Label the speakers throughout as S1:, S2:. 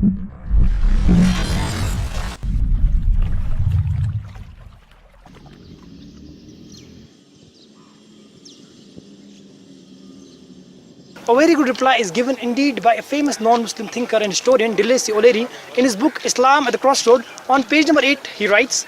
S1: A very good reply is given indeed by a famous non-Muslim thinker and historian, Deleuze O'Leary, in his book Islam at the Crossroad. On page number 8, he writes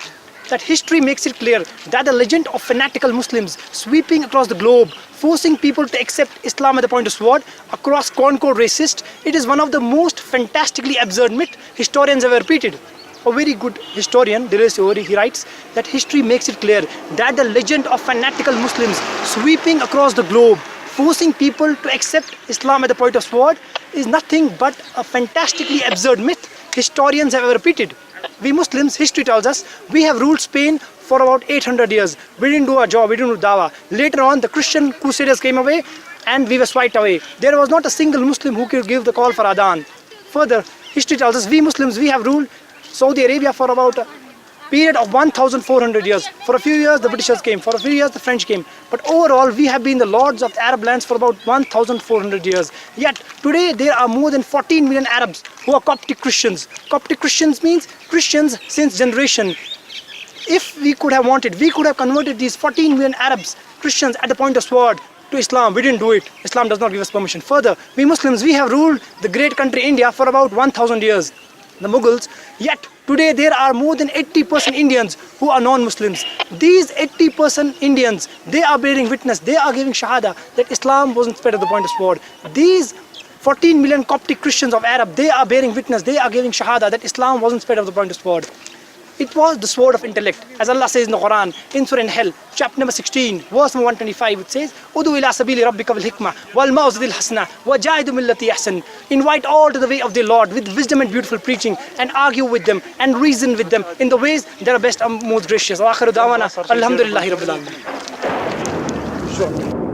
S1: that history makes it clear that the legend of fanatical Muslims sweeping across the globe, forcing people to accept Islam at the point of sword across Concord racist, it is one of the most fantastically absurd myths historians have repeated. A very good historian, Deleuze O'Leary, he writes that history makes it clear that the legend of fanatical Muslims sweeping across the globe, forcing people to accept Islam at the point of sword is nothing but a fantastically absurd myth historians have ever repeated. We Muslims, history tells us, we have ruled Spain for about 800 years. We didn't do our job, we didn't do dawah. Later on, the Christian crusaders came away and we were swiped away. There was not a single Muslim who could give the call for adhan. Further, history tells us, we Muslims, we have ruled Saudi Arabia for about a period of 1,400 years. For a few years the Britishers came, for a few years the French came, but overall we have been the lords of the Arab lands for about 1,400 years. Yet today there are more than 14 million Arabs who are Coptic Christians. Coptic Christians means Christians since generation. If we could have wanted, we could have converted these 14 million Arabs, Christians at the point of sword to Islam. We didn't do it. Islam does not give us permission. Further, we Muslims, we have ruled the great country India for about 1,000 years. The Mughals, yet today there are more than 80% Indians who are non-Muslims. These 80% Indians, they are bearing witness, they are giving shahada that Islam wasn't spread at the point of sword. These 14 million Coptic Christians of Arab, they are bearing witness, they are giving shahada that Islam wasn't spread at the point of sword. It was the sword of intellect. As Allah says in the Quran, in Surah An-Nahl, chapter number 16, verse number 125, it says, Udu ila sabili rabbika bil hikmah wal mawzidil hasana wa jahidu millati ahsan. Invite all to the way of the Lord with wisdom and beautiful preaching, and argue with them and reason with them in the ways that are best and most gracious. Wa akhiru da'wana alhamdulillahi rabbil alamin.